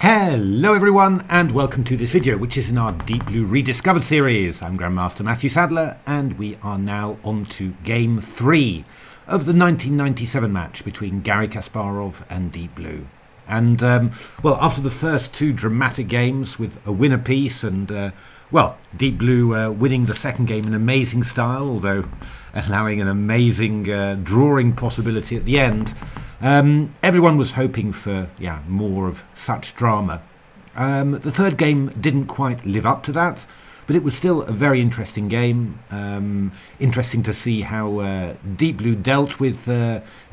Hello everyone and welcome to this video, which is in our Deep Blue Rediscovered series. I'm Grandmaster Matthew Sadler and we are now on to Game 3 of the 1997 match between Garry Kasparov and Deep Blue. And, well, after the first two dramatic games with a win apiece and, well, Deep Blue winning the second game in amazing style, although allowing an amazing drawing possibility at the end, everyone was hoping for, more of such drama. The third game didn't quite live up to that, but it was still a very interesting game. Interesting to see how Deep Blue dealt with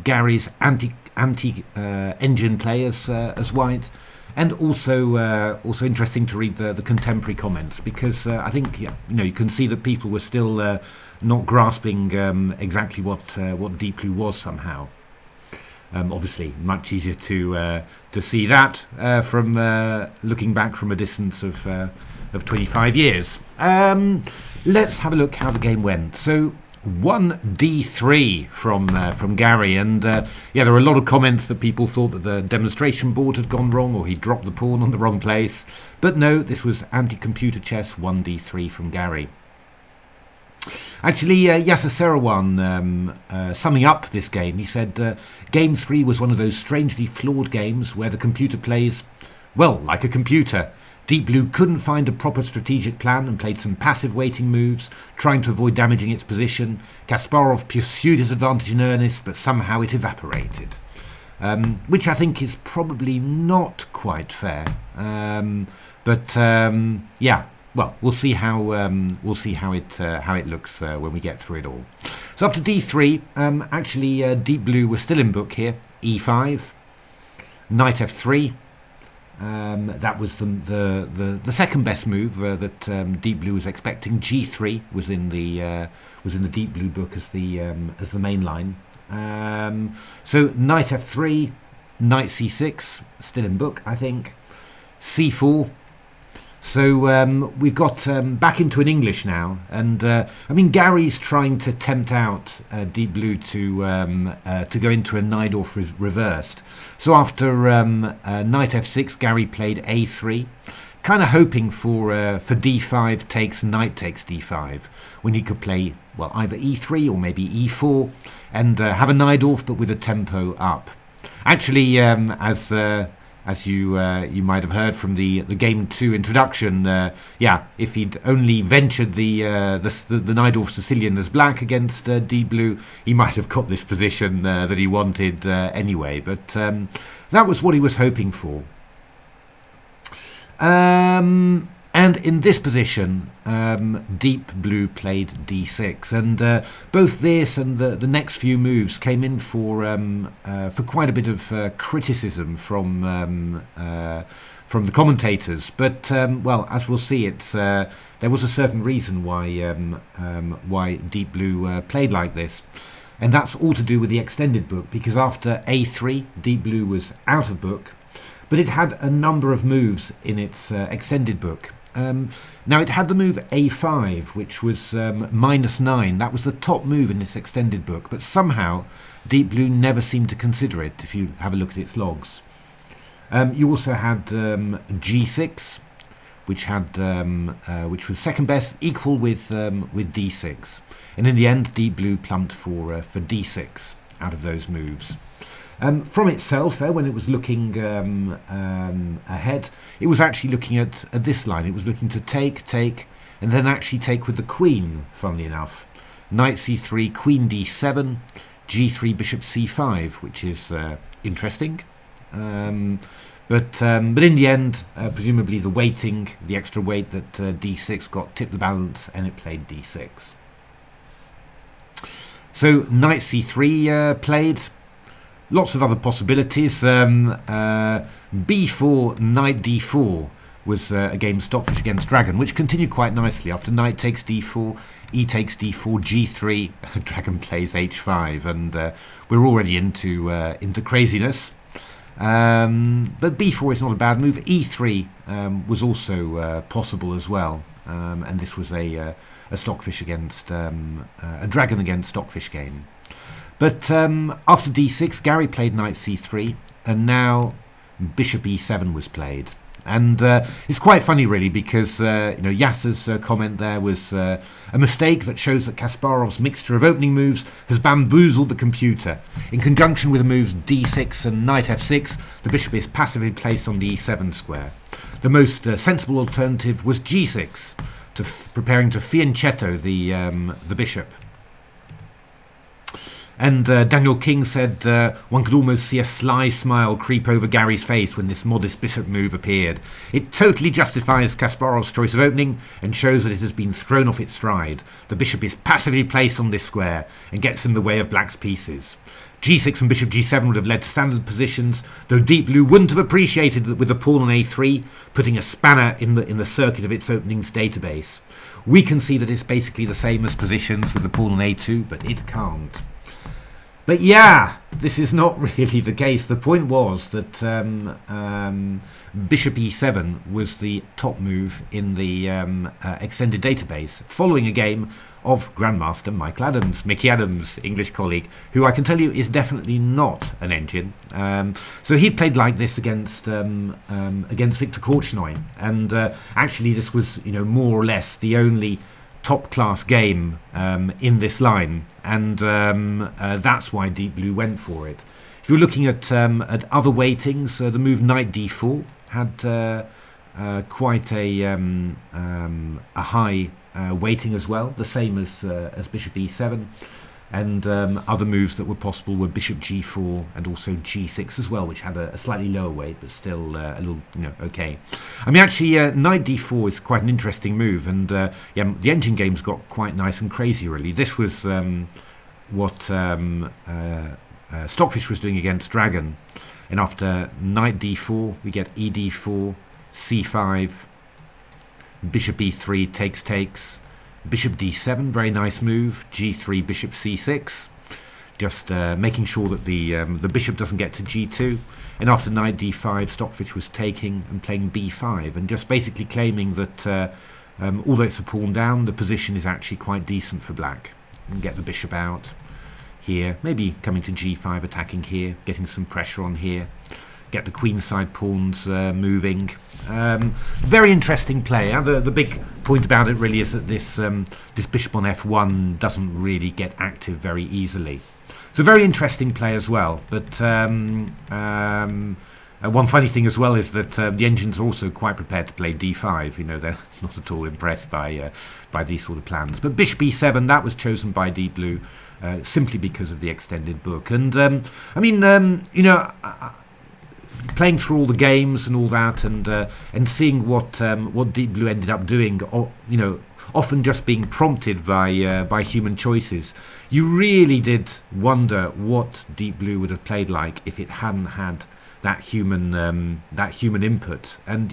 Garry's anti-engine players as white, and also interesting to read the contemporary comments, because I think you can see that people were still not grasping exactly what Deep Blue was somehow. Obviously, much easier to see that from looking back from a distance of 25 years. Let's have a look how the game went. So 1d3 from Garry, and there were a lot of comments that people thought that the demonstration board had gone wrong, or he dropped the pawn on the wrong place. But no, this was anti-computer chess 1d3 from Garry. Actually, Yasser Seirawan, summing up this game, he said, Game 3 was one of those strangely flawed games where the computer plays, well, like a computer. Deep Blue couldn't find a proper strategic plan and played some passive waiting moves, trying to avoid damaging its position. Kasparov pursued his advantage in earnest, but somehow it evaporated. Which I think is probably not quite fair. Well, we'll see how it looks when we get through it all. So after d3, actually Deep Blue was still in book here. e5, knight f3. That was the second best move that Deep Blue was expecting. g3 was in the Deep Blue book as the main line. So knight f3, knight c6, still in book, I think. c4. So we've got back into an English now, and I mean Garry's trying to tempt out Deep Blue to go into a Najdorf reversed. So after knight f6, Garry played a3, kind of hoping for d5 takes knight takes d5, when he could play, well, either e3 or maybe e4 and have a Najdorf but with a tempo up. Actually, as you might have heard from the Game 2 introduction, if he'd only ventured the Najdorf Sicilian as black against Deep Blue, he might have got this position that he wanted anyway. But that was what he was hoping for. And in this position, Deep Blue played d6, and both this and the next few moves came in for quite a bit of criticism from the commentators. But well, as we'll see, there was a certain reason why Deep Blue played like this, and that's all to do with the extended book. Because after a3, Deep Blue was out of book, but it had a number of moves in its extended book. Now it had the move a5, which was -9. That was the top move in its extended book, but somehow Deep Blue never seemed to consider it, if you have a look at its logs. You also had g6, which was second best, equal with d6, and in the end Deep Blue plumped for d6 out of those moves. From itself, when it was looking ahead, it was actually looking at this line. It was looking to take, and then actually take with the queen, funnily enough. Knight c3, queen d7, g3, bishop c5, which is interesting. But in the end, presumably the weighting, the extra weight that d6 got, tipped the balance, and it played d6. So knight c3 played. Lots of other possibilities. B4, knight d4 was a game Stockfish against Dragon, which continued quite nicely after knight takes d4, e takes d4, g3, Dragon plays h5, and we're already into craziness. But b4 is not a bad move. e3 was also possible as well, and this was a Stockfish against a Dragon against Stockfish game. But after d6, Garry played knight c3, and now bishop e7 was played. And it's quite funny, really, because Yasser's comment there was a mistake that shows that Kasparov's mixture of opening moves has bamboozled the computer. In conjunction with the moves d6 and knight f6, the bishop is passively placed on the e7 square. The most sensible alternative was g6, preparing to fianchetto the bishop. And Daniel King said one could almost see a sly smile creep over Garry's face when this modest bishop move appeared. It totally justifies Kasparov's choice of opening and shows that it has been thrown off its stride. The bishop is passively placed on this square and gets in the way of black's pieces. g6 and bishop g7 would have led to standard positions, though Deep Blue wouldn't have appreciated that with the pawn on a3, putting a spanner in the circuit of its openings database. We can see that it's basically the same as positions with the pawn on a2, but it can't. But yeah, this is not really the case. The point was that bishop e7 was the top move in the extended database, following a game of Grandmaster Mickey Adams, English colleague, who I can tell you is definitely not an engine. So he played like this against Victor Korchnoi, and actually this was, more or less the only top-class game in this line, and that's why Deep Blue went for it. If you're looking at other weightings, the move knight d4 had quite a high weighting as well, the same as bishop e7, and other moves that were possible were bishop g4 and also g6 as well, which had a slightly lower weight, but still a little, okay. I mean, actually, knight d4 is quite an interesting move, and yeah, the engine games got quite nice and crazy, really. This was what Stockfish was doing against Dragon, and after knight d4, we get e d4, c5, bishop e3 takes, bishop d7, very nice move, g3, bishop c6, just making sure that the bishop doesn't get to g2, and after knight d5, Stockfish was taking and playing b5, and just basically claiming that although it's a pawn down, the position is actually quite decent for black. And get the bishop out here, maybe coming to g5, attacking here, getting some pressure on here, get the queenside pawns moving. Very interesting play. The big point about it really is that this bishop on f1 doesn't really get active very easily. It's a very interesting play as well, but one funny thing as well is that the engines are also quite prepared to play d5. They're not at all impressed by these sort of plans. But bishop e7, that was chosen by Deep Blue simply because of the extended book. And I mean, playing through all the games and all that, and seeing what Deep Blue ended up doing, often just being prompted by human choices, you really did wonder what Deep Blue would have played like if it hadn't had that human input. And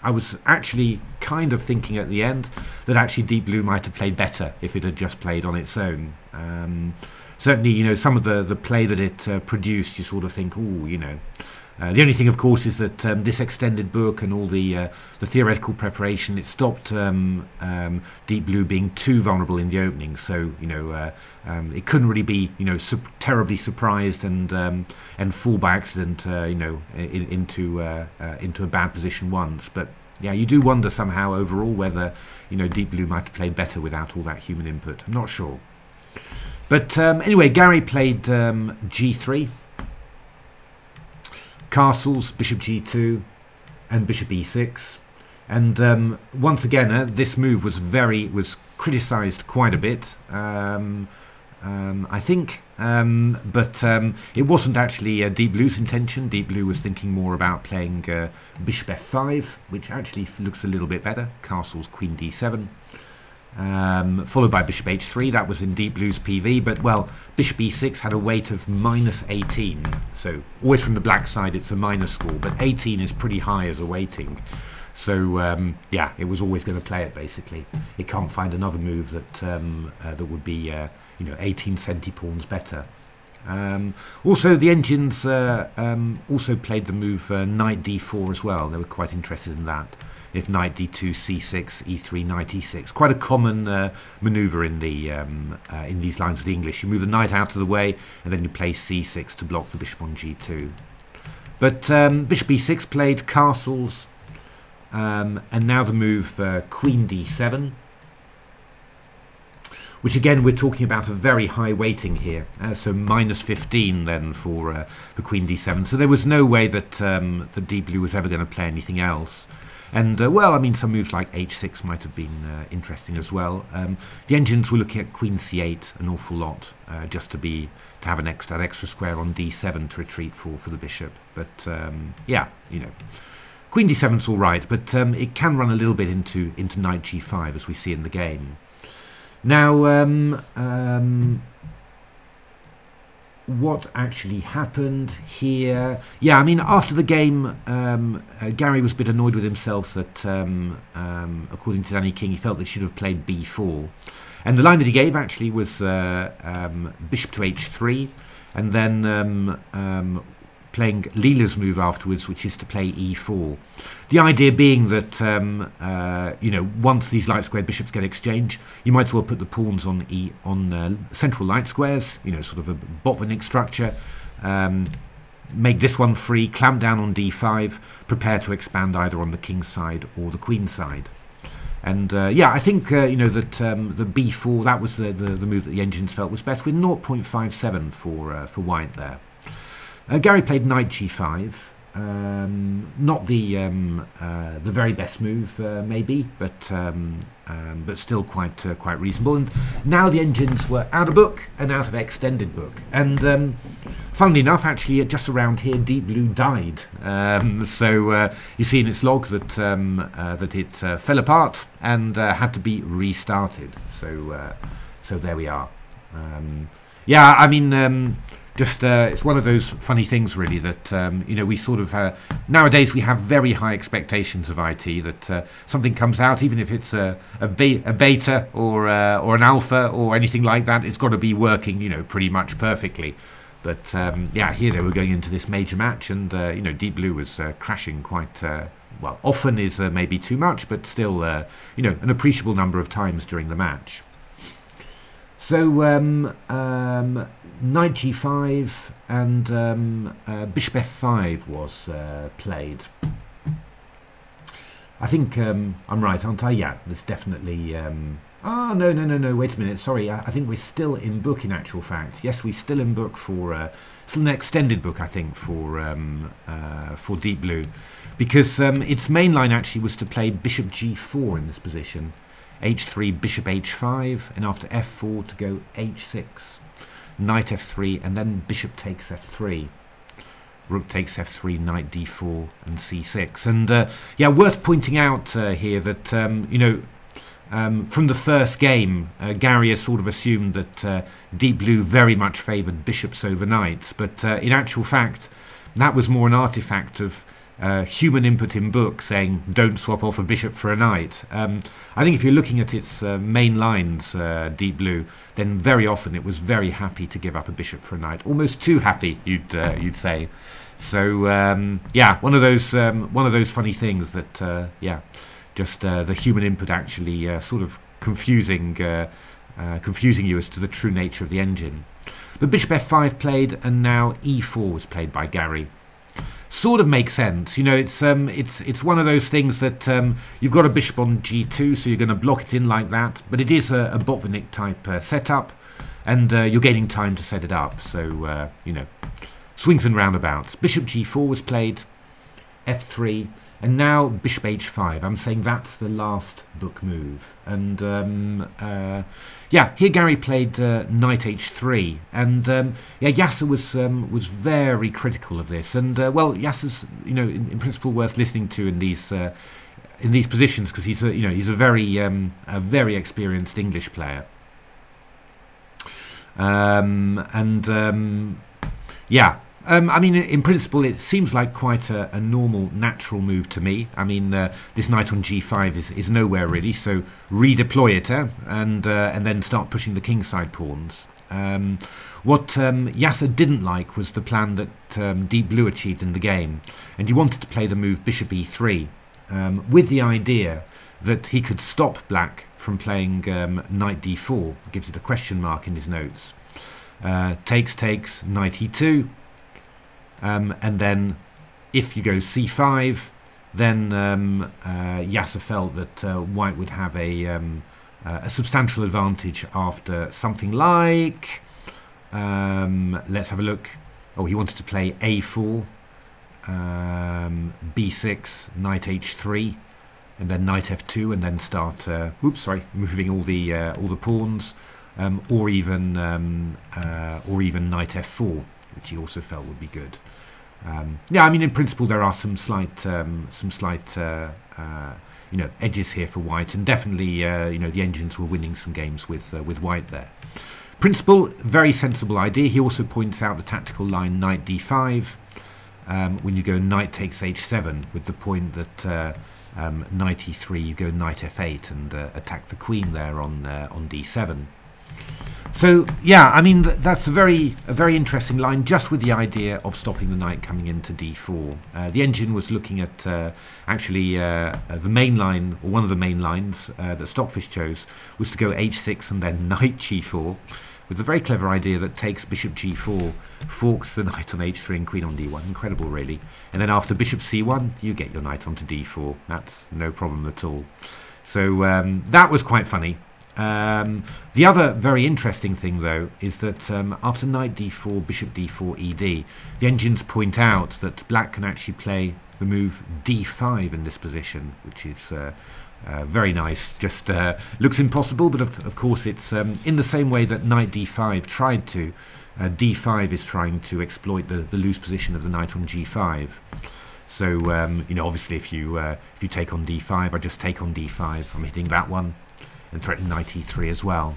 I was actually kind of thinking at the end that actually Deep Blue might have played better if it had just played on its own. Certainly, some of the play that it produced, you sort of think, ooh, the only thing, of course, is that this extended book and all the theoretical preparation, it stopped Deep Blue being too vulnerable in the opening. So it couldn't really be terribly surprised and fall by accident into a bad position once. But yeah, you do wonder somehow overall whether Deep Blue might have played better without all that human input. I'm not sure. But anyway, Garry played g3. Castles, bishop g2, and bishop e6, and once again this move was criticised quite a bit, I think, but it wasn't actually Deep Blue's intention. Deep Blue was thinking more about playing bishop f5, which actually looks a little bit better. Castles, queen d7. Followed by bishop h3, that was in Deep Blue's PV, but well, bishop e6 had a weight of -18, so always from the black side it's a minus score, but 18 is pretty high as a weighting. So yeah, it was always going to play it. Basically, it can't find another move that that would be 18 centi-pawns better. Also, the engines also played the move knight d4 as well. They were quite interested in that. If knight d2, c6, e3, knight e6, quite a common maneuver in these lines of the English. You move the knight out of the way, and then you play c6 to block the bishop on g2. But bishop e6 played, castles, and now the move queen d7. Which again, we're talking about a very high weighting here, so minus 15 then for queen d7. So there was no way that the deep blue was ever going to play anything else. And well, I mean, some moves like h6 might have been interesting as well. The engines were looking at queen c8 an awful lot, just to have an extra square on d7 to retreat for the bishop. But yeah, queen d7's all right, but it can run a little bit into knight g5 as we see in the game. Now, what actually happened here? Yeah, I mean, after the game, Garry was a bit annoyed with himself that, according to Danny King, he felt that he should have played b4. And the line that he gave actually was bishop to h3, and then playing Leela's move afterwards, which is to play e4. The idea being that, once these light squared bishops get exchanged, you might as well put the pawns on central light squares, sort of a Botvinnik structure, make this one free, clamp down on d5, prepare to expand either on the king's side or the queen's side. And yeah, I think that the b4, that was the move that the engines felt was best, with 0.57 for white there. Garry played knight g5, not the very best move, maybe, but still quite reasonable. And now the engines were out of book and out of extended book. And funnily enough, actually, just around here, Deep Blue died. So you see in its log that that it fell apart and had to be restarted. So there we are. Yeah, I mean. It's one of those funny things, really, that we sort of nowadays we have very high expectations of IT. That something comes out, even if it's a beta or an alpha or anything like that, it's got to be working, pretty much perfectly. But yeah, here they were going into this major match, and Deep Blue was crashing quite well. Often is maybe too much, but still, an appreciable number of times during the match. So knight g5 and bishop f5 was played. I think I'm right, aren't I? Yeah, there's definitely... no, wait a minute, sorry, I think we're still in book in actual fact. Yes, we're still in book for... still an extended book, I think, for Deep Blue. Because its main line actually was to play bishop g4 in this position. h3, bishop h5, and after f4 to go h6. Knight f3, and then bishop takes f3. Rook takes f3, knight d4, and c6. And yeah, worth pointing out here that, from the first game, Garry has sort of assumed that Deep Blue very much favoured bishops over knights. But in actual fact, that was more an artifact of human input in book saying don't swap off a bishop for a knight. I think if you're looking at its main lines, Deep Blue, then very often it was very happy to give up a bishop for a knight, almost too happy, you'd say. So yeah, one of those funny things that yeah, just the human input actually sort of confusing you as to the true nature of the engine. But bishop f5 played, and now e4 was played by Garry. Sort of makes sense, it's one of those things that you've got a bishop on g2, so you're going to block it in like that, but it is a Botvinnik type setup, and you're gaining time to set it up, so swings and roundabouts. Bishop g4 was played, f3, and now bishop h5. I'm saying that's the last book move. And yeah, here Garry played knight h3, and yeah, Yasser was very critical of this. And well, Yasser's in principle worth listening to in these positions, because he's a very experienced English player. Yeah. I mean, in principle, it seems like quite a normal, natural move to me. I mean, this knight on g5 is nowhere really, so redeploy it and then start pushing the kingside pawns. What Yasser didn't like was the plan that Deep Blue achieved in the game, and he wanted to play the move bishop e3 with the idea that he could stop black from playing knight d4. Gives it a question mark in his notes. Takes, knight e2. And then if you go c5, then Yasser felt that white would have a substantial advantage after something like, let's have a look. Oh, he wanted to play a4, b6, knight h3, and then knight f2, and then start moving all the pawns, or even knight f4, which he also felt would be good. Yeah, I mean, in principle, there are some slight edges here for white, and definitely, the engines were winning some games with white there. Principle, very sensible idea. He also points out the tactical line knight d5 when you go knight takes h7, with the point that knight e3, you go knight f8 and attack the queen there on d7. So yeah, I mean, that's a very interesting line, just with the idea of stopping the knight coming into d4. The engine was looking at actually the main line, or one of the main lines that Stockfish chose, was to go h6 and then knight g4, with the very clever idea that takes bishop g4, forks the knight on h3 and queen on d1. Incredible, really. And then after bishop c1, you get your knight onto d4. That's no problem at all. So that was quite funny. The other very interesting thing, though, is that after knight d4, bishop d4, ed, the engines point out that black can actually play the move d5 in this position, which is very nice. Just looks impossible, but of course it's in the same way that knight d5 tried to. d5 is trying to exploit the loose position of the knight on g5. So obviously if you take on d5, I just take on d5. I'm hitting that one and threaten knight e3 as well.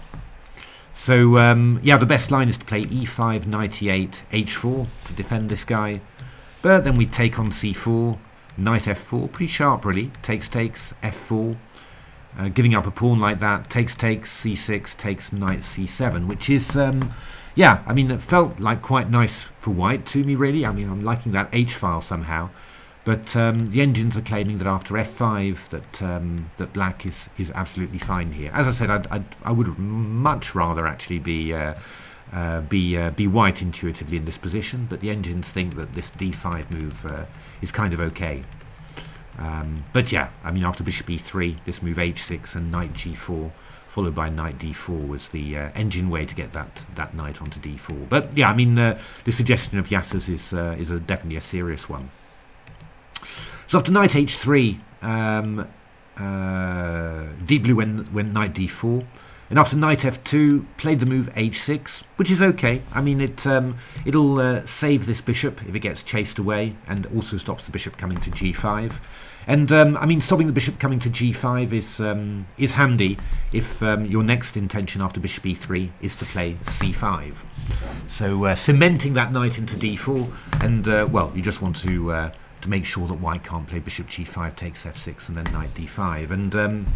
So yeah, the best line is to play e5, knight e8, h4 to defend this guy. But then we take on c4, knight f4, pretty sharp really. Takes, f4, giving up a pawn like that. Takes, c6, takes knight c7, which is yeah, I mean, it felt like quite nice for white to me really. I mean, I'm liking that h-file somehow. But the engines are claiming that after f5 that black is absolutely fine here. As I said, I would much rather actually be white intuitively in this position, but the engines think that this d5 move is kind of okay. But yeah, I mean, after bishop e3, this move h6 and knight g4, followed by knight d4, was the engine way to get that knight onto d4. But yeah, I mean, the suggestion of Yasser's is definitely a serious one. So after knight h3, Deep Blue went knight d4, and after knight f2, played the move h6, which is okay. I mean, it'll save this bishop if it gets chased away, and also stops the bishop coming to g5. And I mean, stopping the bishop coming to g5 is handy if your next intention after bishop e3 is to play c5. So cementing that knight into d4, and well, you just want to make sure that white can't play bishop g5 takes f6 and then knight d5. And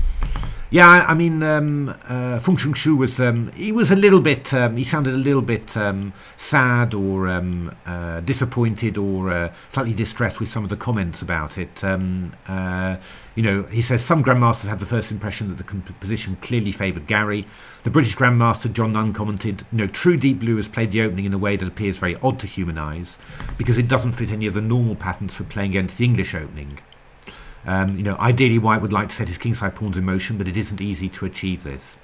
yeah, I mean, Feng-hsiung was he was a little bit he sounded a little bit sad or disappointed or slightly distressed with some of the comments about it. You know, he says some grandmasters had the first impression that the composition clearly favoured Garry. The British grandmaster John Nunn commented, "You know, true Deep Blue has played the opening in a way that appears very odd to human eyes because it doesn't fit any of the normal patterns for playing against the English opening. You know, ideally white would like to set his kingside pawns in motion, but it isn't easy to achieve this."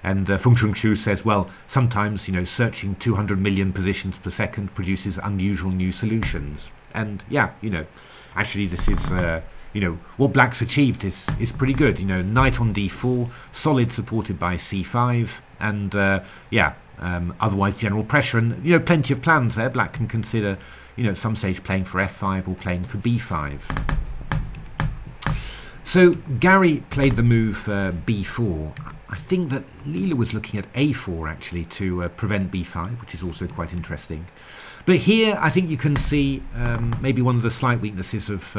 And Feng-hsiung says, well, sometimes, you know, searching 200 million positions per second produces unusual new solutions. And yeah, you know, actually this is you know, what black's achieved is pretty good. You know, knight on d4, solid, supported by c5, and yeah, otherwise general pressure, and you know, plenty of plans there. Black can consider, you know, at some stage playing for f5 or playing for b5. So Garry played the move b4. I think that Leela was looking at a4 actually to prevent b5, which is also quite interesting. But here, I think you can see maybe one of the slight weaknesses of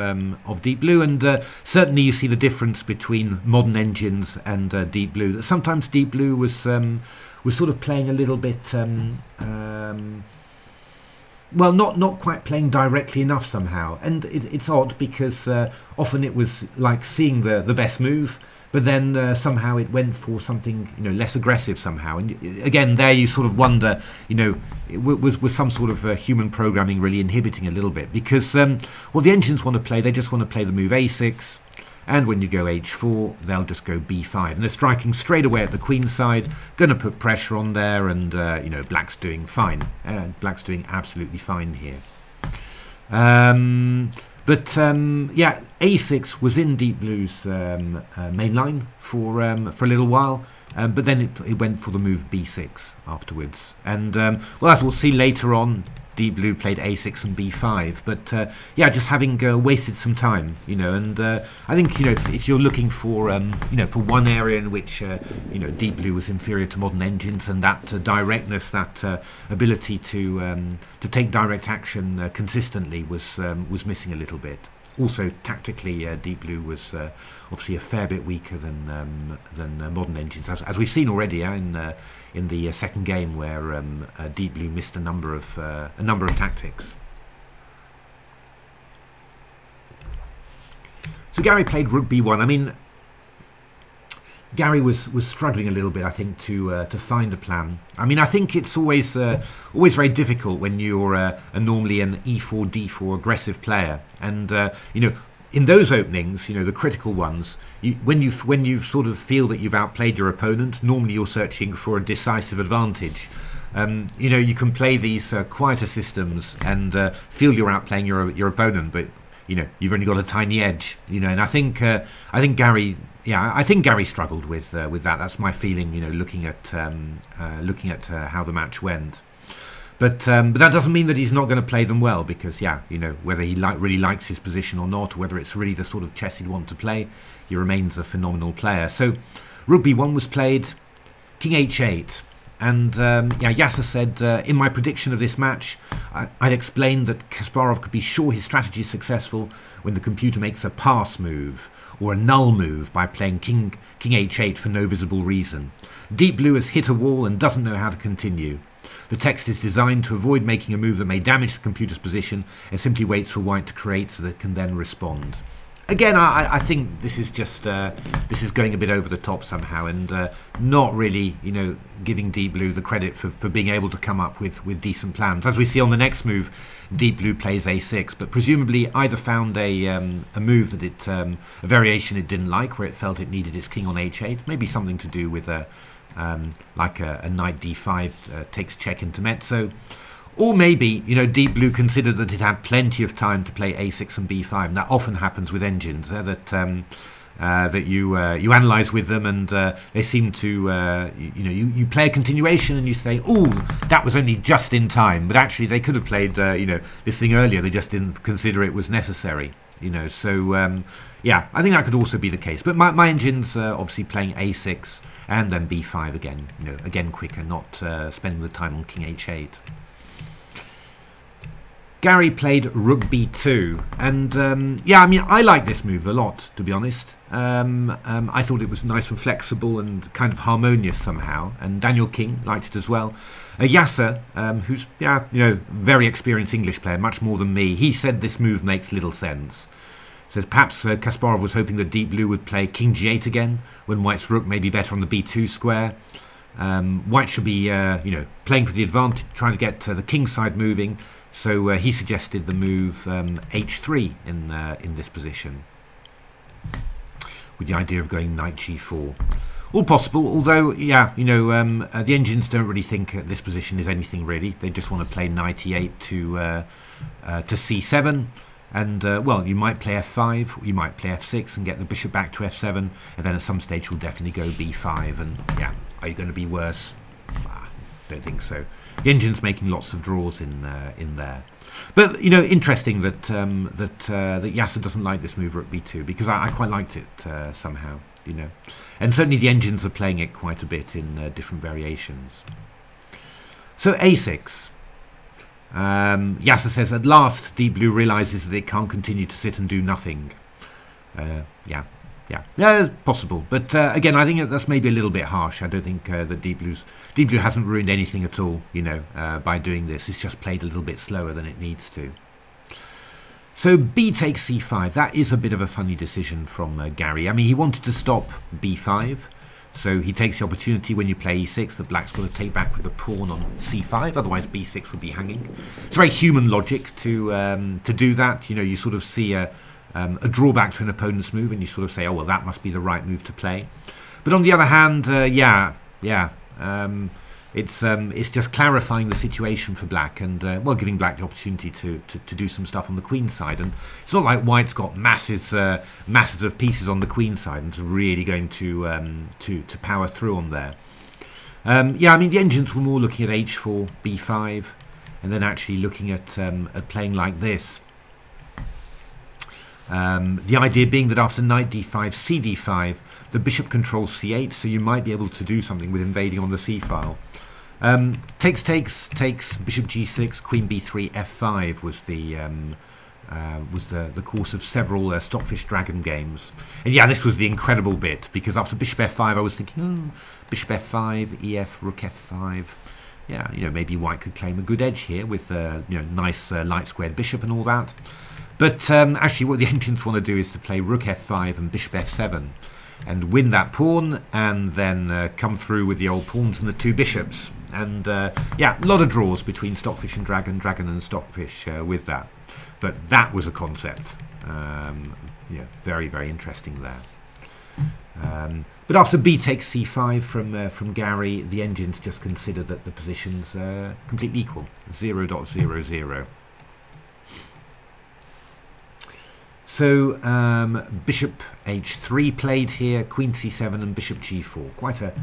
Deep Blue, and certainly you see the difference between modern engines and Deep Blue. That sometimes Deep Blue was sort of playing a little bit, well, not quite playing directly enough somehow. And it's odd because often it was like seeing the best move, but then somehow it went for something, you know, less aggressive somehow. And again, there you sort of wonder, you know, was some sort of human programming really inhibiting a little bit? Because what the engines want to play, they just want to play the move a6, and when you go h4, they'll just go b5, and they're striking straight away at the queen side, going to put pressure on there, and you know, black's doing fine. Black's doing absolutely fine here. But yeah, a6 was in Deep Blue's main line for a little while, but then it went for the move b6 afterwards. And well, as we'll see later on, Deep Blue played a6 and b5. But yeah, just having wasted some time, you know. And I think, you know, if you're looking for you know, for one area in which you know, Deep Blue was inferior to modern engines, and that directness, that ability to take direct action consistently was missing a little bit. Also, tactically, Deep Blue was obviously a fair bit weaker than modern engines, as we've seen already in the second game, where Deep Blue missed a number of tactics. So Garry played rook b1. I mean, Garry was struggling a little bit, I think, to find a plan. I mean, I think it's always very difficult when you're normally an e4 d4 aggressive player, and you know, in those openings, you know, the critical ones, when you sort of feel that you've outplayed your opponent, normally you're searching for a decisive advantage. You know, you can play these quieter systems and feel you're outplaying your opponent, but you know, you've only got a tiny edge. You know, and I think Garry. Yeah, I think Garry struggled with that. That's my feeling, you know, looking at how the match went. But that doesn't mean that he's not going to play them well, because yeah, you know, whether he really likes his position or not, or whether it's really the sort of chess he'd want to play, he remains a phenomenal player. So rook b1 was played, king h8, and yeah, Yasser said, in my prediction of this match, I'd explained that Kasparov could be sure his strategy is successful when the computer makes a pass move or a null move by playing king h8 for no visible reason. Deep Blue has hit a wall and doesn't know how to continue. The text is designed to avoid making a move that may damage the computer's position and simply waits for white to create so that it can then respond. Again, I think this is just this is going a bit over the top somehow, and not really, you know, giving Deep Blue the credit for being able to come up with decent plans. As we see on the next move, Deep Blue plays a6, but presumably either found a move that a variation it didn't like, where it felt it needed its king on h8, maybe something to do with like a knight d5 takes check intermezzo. Or maybe, you know, Deep Blue considered that it had plenty of time to play a6 and b5. And that often happens with engines, that you analyse with them, and they seem to, you know, you play a continuation and you say, oh, that was only just in time. But actually, they could have played, you know, this thing earlier. They just didn't consider it was necessary, you know. So yeah, I think that could also be the case. But my engine's obviously playing a6 and then b5 again, you know, again quicker, not spending the time on king h8. Garry played rook b2, and yeah, I mean, I like this move a lot, to be honest. I thought it was nice and flexible and kind of harmonious somehow, and Daniel King liked it as well. Yasser, who's, yeah, you know, very experienced English player, much more than me, he said this move makes little sense. Says perhaps Kasparov was hoping that Deep Blue would play king g8 again, when white's rook may be better on the b2 square. White should be, you know, playing for the advantage, trying to get the king side moving. So he suggested the move h3 in this position, with the idea of going knight g4. All possible, although, yeah, you know, the engines don't really think this position is anything really. They just want to play knight e8 to c7, and well, you might play f5, or you might play f6 and get the bishop back to f7, and then at some stage you'll definitely go b5. And yeah, are you going to be worse? Don't think so. The engine's making lots of draws in there, but you know, interesting that that Yasser doesn't like this move rook b2, because I quite liked it somehow, you know, and certainly the engines are playing it quite a bit in different variations. So a6, Yasser says, at last Deep Blue realises that it can't continue to sit and do nothing. Yeah, it's possible. But again, I think that's maybe a little bit harsh. I don't think that Deep Blue hasn't ruined anything at all, you know, by doing this. It's just played a little bit slower than it needs to. So B takes C5. That is a bit of a funny decision from Garry. I mean, he wanted to stop B5. So he takes the opportunity when you play E6 that black's got to take back with a pawn on C5, otherwise B6 would be hanging. It's very human logic to do that. You know, you sort of see a drawback to an opponent's move and you sort of say, oh, well, that must be the right move to play. But on the other hand, it's just clarifying the situation for black and, well, giving black the opportunity to do some stuff on the queen side. And it's not like white's got masses of pieces on the queen side and it's really going to power through on there. Yeah, I mean, the engines were more looking at h4, b5, and then actually looking at playing like this. The idea being that after knight d5, cd5, the bishop controls c8, so you might be able to do something with invading on the c file. Takes, bishop g6, queen b3, f5 was the course of several Stockfish Dragon games. And yeah, this was the incredible bit, because after bishop f5 I was thinking, bishop f5, ef, rook f5. Yeah, you know, maybe white could claim a good edge here with you know, nice light squared bishop and all that. But actually what the ancients want to do is to play rook f5 and bishop f7 and win that pawn and then come through with the old pawns and the two bishops. And yeah, a lot of draws between Stockfish and Dragon, Dragon and Stockfish with that. But that was a concept. Yeah, very, very interesting there. But after b takes c5 from Garry, the engines just consider that the position's completely equal, 0.00. So bishop h3 played here, queen c7 and bishop g4. Quite a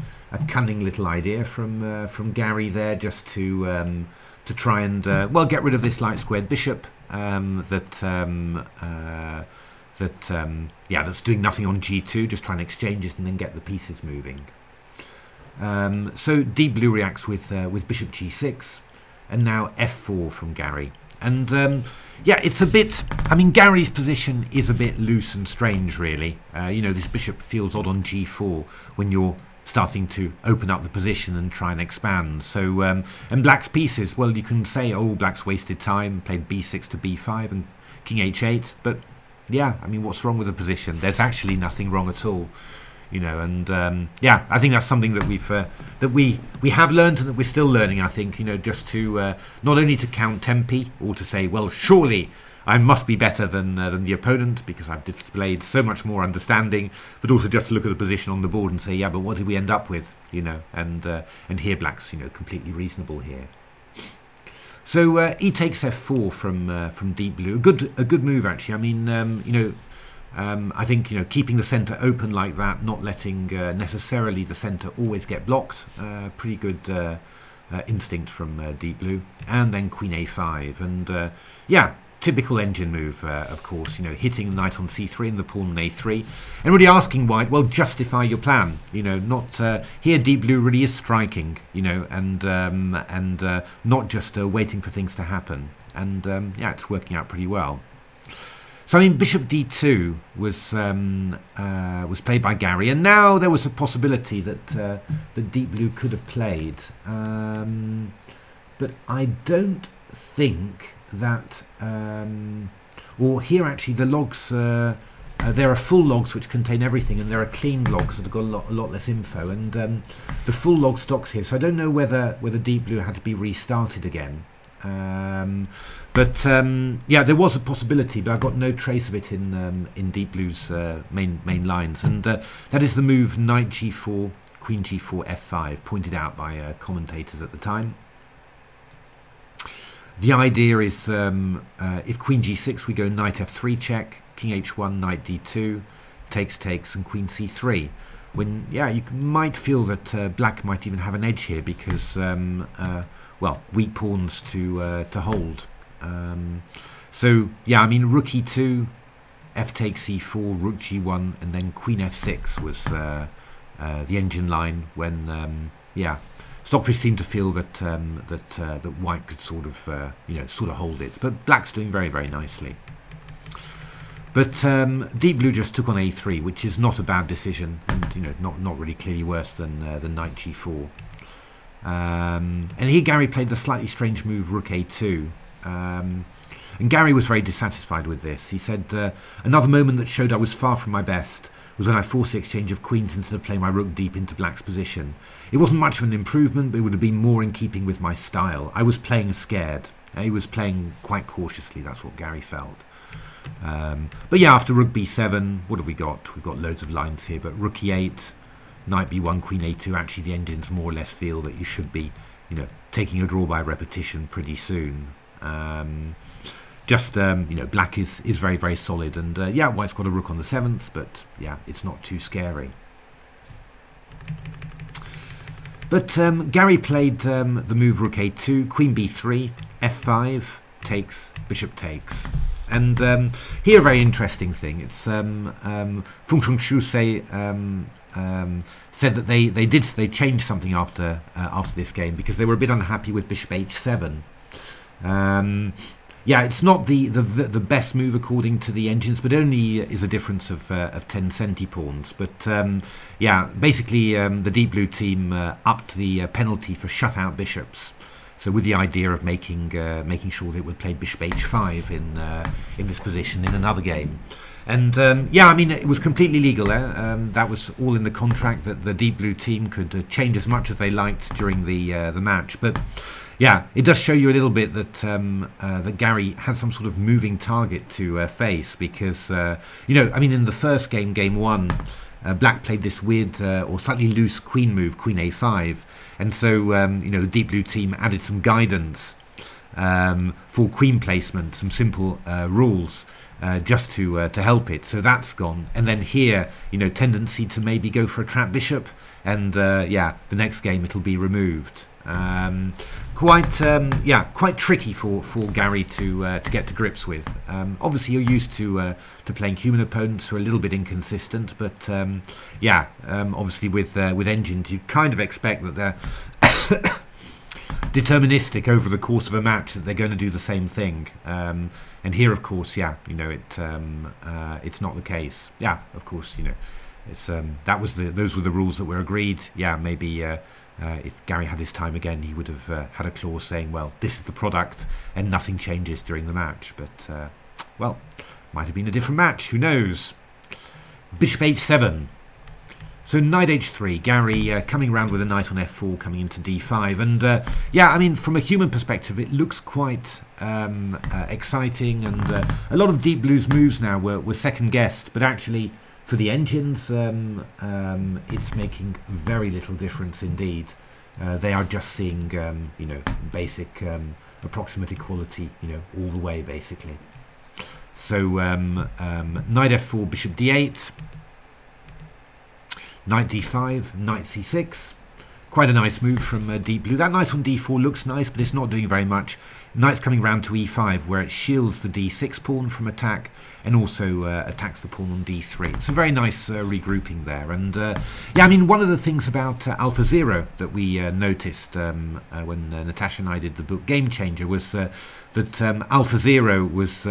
cunning little idea from Garry there, just to try and well, get rid of this light squared bishop that's doing nothing on g2, just trying to exchange it and then get the pieces moving. So Deep Blue reacts with bishop g6 and now f4 from Garry. And yeah, it's a bit, I mean, Garry's position is a bit loose and strange, really. You know, this bishop feels odd on g4 when you're starting to open up the position and try and expand. So, and black's pieces, well, you can say, oh, black's wasted time, played b6 to b5 and king h8. But yeah, I mean, what's wrong with the position? There's actually nothing wrong at all. You know, and yeah, I think that's something that we have learned and that we're still learning. I think, you know, just to not only to count tempi or to say, well, surely I must be better than the opponent because I've displayed so much more understanding, but also just to look at the position on the board and say, yeah, but what did we end up with? You know, and here black's, you know, completely reasonable here. So e takes f4 from Deep Blue, a good move actually. I mean, you know. I think, you know, keeping the centre open like that, not letting necessarily the centre always get blocked, pretty good instinct from Deep Blue. And then queen a5, and yeah, typical engine move, of course, you know, hitting the knight on c3 and the pawn on a3, and really asking white, well, justify your plan, you know, not here Deep Blue really is striking, you know, and not just waiting for things to happen, and yeah, it's working out pretty well. So I mean, bishop d2 was played by Garry, and now there was a possibility that that Deep Blue could have played, but I don't think that. Well, here actually the logs there are full logs which contain everything, and there are cleaned logs that have got a lot less info, and the full log stock's here. So I don't know whether Deep Blue had to be restarted again. But yeah, there was a possibility, but I've got no trace of it in Deep Blue's main lines, and that is the move knight g4, queen g4, f5, pointed out by commentators at the time. The idea is if queen g6, we go knight f3 check, king h1, knight d2, takes, and queen c3. When yeah, you might feel that black might even have an edge here because well, weak pawns to hold. So yeah, I mean, rook e2, f takes e4, rook g1, and then queen f6 the engine line when yeah, Stockfish seemed to feel that that white could sort of sort of hold it, but black's doing very, very nicely. But deep blue just took on a3, which is not a bad decision, and not really clearly worse than knight g4. And here Garry played the slightly strange move rook a2. And Garry was very dissatisfied with this. He said, another moment that showed I was far from my best was when I forced the exchange of queens instead of playing my rook deep into black's position. It wasn't much of an improvement, but it would have been more in keeping with my style. I was playing scared. He was playing quite cautiously, that's what Garry felt. But yeah, after rook b7, what have we got? We've got loads of lines here, but rook e8, knight b1, queen a2, actually the engines more or less feel that you should be, taking a draw by repetition pretty soon. Black is very, very solid, and yeah, white's got a rook on the 7th, but yeah, it's not too scary. But Garry played the move rook a2, queen b3, f5, takes, bishop takes. And here a very interesting thing. It's Feng-hsiung said that they changed something after this game because they were a bit unhappy with bishop h7. Yeah, it's not the best move according to the engines, but only is a difference of 10 centipawns. But yeah, basically the deep blue team upped the penalty for shutout bishops. So with the idea of making sure they would play bishop h5 in this position in another game. And yeah, I mean, it was completely legal there. That was all in the contract that the deep blue team could change as much as they liked during the match. But yeah, it does show you a little bit that that Garry had some sort of moving target to face, because I mean, in the first game, game 1, black played this weird or slightly loose queen move, queen a5, and so the deep blue team added some guidance for queen placement, some simple rules just to help it. So that's gone, and then here, tendency to maybe go for a trap bishop, and yeah, the next game it'll be removed. Quite tricky for Garry to get to grips with. Obviously you're used to playing human opponents who are a little bit inconsistent, but yeah, obviously with engines you kind of expect that they're deterministic over the course of a match, that they're going to do the same thing. And here, of course, yeah, it's not the case. Yeah, of course, it's those were the rules that were agreed. Yeah, maybe if Garry had his time again, he would have had a clause saying, well, this is the product and nothing changes during the match. But well, might have been a different match, who knows. Bishop h7. So knight h3, Garry coming around with a knight on f4, coming into d5, and yeah, I mean, from a human perspective, it looks quite exciting, and a lot of deep blue's moves now were second guessed, but actually for the engines, it's making very little difference indeed. They are just seeing basic approximate equality, all the way basically. So knight f4, bishop d8. Knight d5, knight c6. Quite a nice move from deep blue. That knight on d4 looks nice, but it's not doing very much. Knight's coming round to e5, where it shields the d6 pawn from attack, and also attacks the pawn on d3. It's a very nice regrouping there. And yeah, I mean, one of the things about Alpha Zero that we noticed when Natasha and I did the book Game Changer was that Alpha Zero was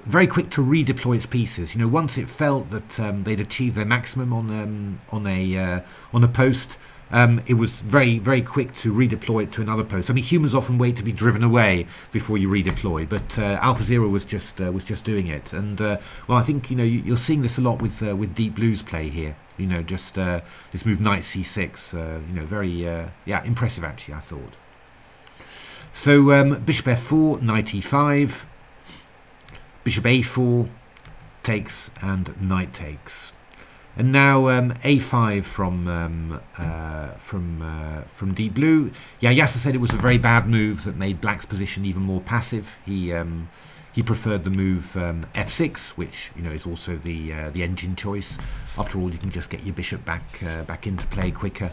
very quick to redeploy its pieces. Once it felt that they'd achieved their maximum on a post, it was very, very quick to redeploy it to another post. I mean, humans often wait to be driven away before you redeploy, but Alpha Zero was just doing it. And well, I think you're seeing this a lot with deep blue's play here. Just this move knight c6. Very yeah, impressive actually, I thought. So bishop f4, knight e5. Bishop a4 takes, and knight takes, and now a5 from deep blue. Yeah, Yasser said it was a very bad move that made black's position even more passive. He preferred the move f6, which is also the engine choice. After all, you can just get your bishop back into play quicker.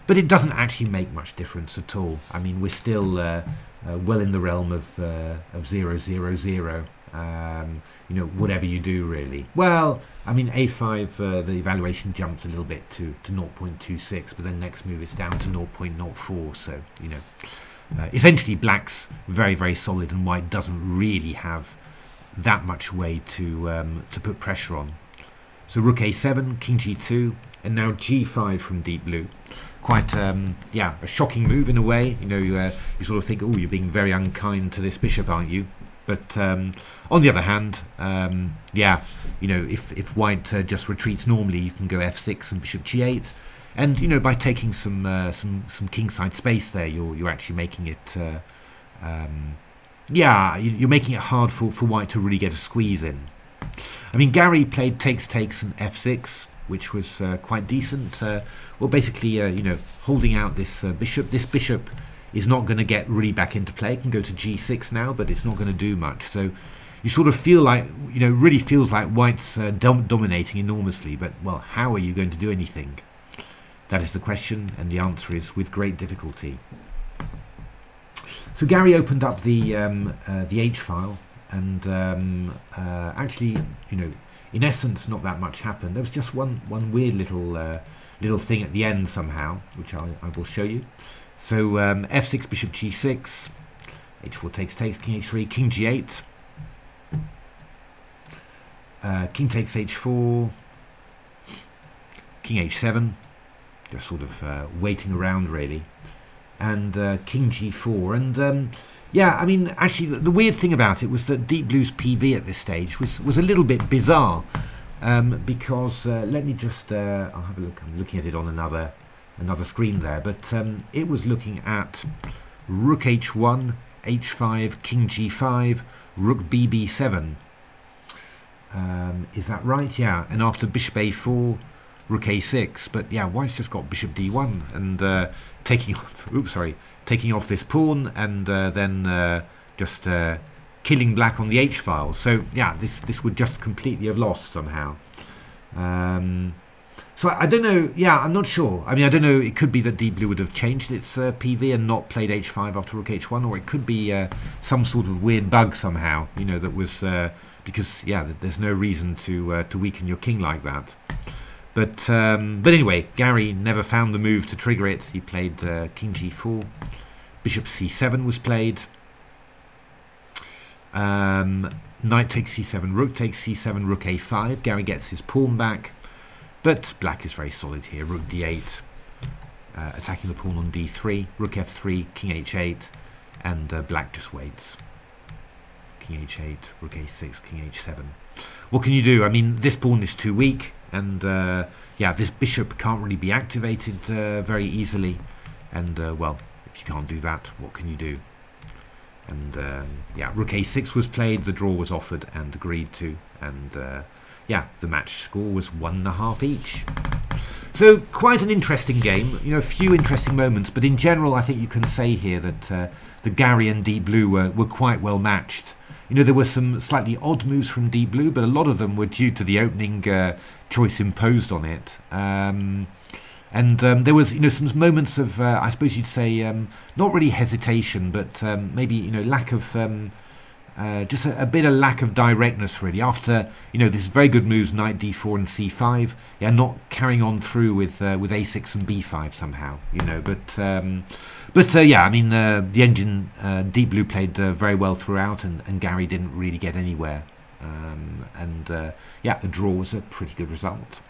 But it doesn't actually make much difference at all. I mean, we're still well in the realm of 0-0-0. you know, whatever you do really. Well, I mean, a5, the evaluation jumps a little bit to 0.26, but then next move is down to 0.04. So, you know, essentially black's very, very solid, and white doesn't really have that much way to put pressure on. So rook a7, king g2, and now g5 from deep blue. Quite, yeah, a shocking move in a way. You know, you sort of think, oh, you're being very unkind to this bishop, aren't you? But on the other hand, yeah, you know, if white just retreats normally, you can go f6 and bishop g8, and you know, by taking some kingside space there, you're actually making it, yeah, you're making it hard for white to really get a squeeze in. I mean, Garry played takes and f6, which was quite decent. Well, basically, you know, holding out this bishop. This bishop is not going to get really back into play. It can go to g6 now, but it's not going to do much. So you sort of feel like, you know, really feels like white's dominating enormously. But, well, how are you going to do anything? That is the question, and the answer is with great difficulty. So Garry opened up the H file, and actually, you know, in essence, not that much happened. There was just one weird little thing at the end somehow, which I will show you. So f6, bishop g6, h4 takes, king h3, king g8, king takes h4, king h7, just sort of waiting around really, and king g4. And yeah, I mean, actually, the weird thing about it was that deep blue's PV at this stage was a little bit bizarre, because let me just I'll have a look. I'm looking at it on another screen there, but it was looking at rook h1, h5, king g5, rook bb7. Is that right? Yeah, and after bishop a4, rook a6. But yeah, white's just got bishop d1 and taking off. Oops, sorry. Taking off this pawn, and then just killing black on the h file. So yeah, this would just completely have lost somehow. So I don't know. Yeah, I'm not sure. I mean, I don't know. It could be that deep blue would have changed its PV and not played h5 after rook h1, or it could be some sort of weird bug somehow. You know, that was because yeah, there's no reason to weaken your king like that. But anyway, Garry never found the move to trigger it. He played king g4, bishop c7 was played, knight takes c7, rook takes c7, rook a5. Garry gets his pawn back, but black is very solid here. Rook d8, attacking the pawn on d3, rook f3, king h8, and black just waits. King h8, rook a6, king h7. What can you do? I mean, this pawn is too weak. And yeah, this bishop can't really be activated very easily. And well, if you can't do that, what can you do? And yeah, rook a6 was played, the draw was offered and agreed to. And yeah, the match score was 1.5 each. So quite an interesting game. You know, a few interesting moments. But in general, I think you can say here that the Garry and deep blue were quite well matched. You know, there were some slightly odd moves from deep blue, but a lot of them were due to the opening choice imposed on it. And there was, you know, some moments of, I suppose you'd say, not really hesitation, but maybe, you know, lack of, just a bit of lack of directness, really. After, you know, this very good moves, knight d4 and c5, yeah, not carrying on through with a6 and b5 somehow, you know, but yeah, I mean, the engine, deep blue played very well throughout, and Garry didn't really get anywhere. And yeah, the draw was a pretty good result.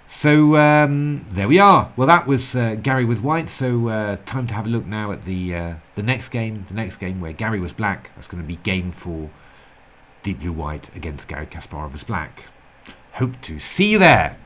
So there we are. Well, that was Garry with white. So time to have a look now at the next game. The next game where Garry was black. That's going to be game 4, deep blue white against Garry Kasparov as black. Hope to see you there.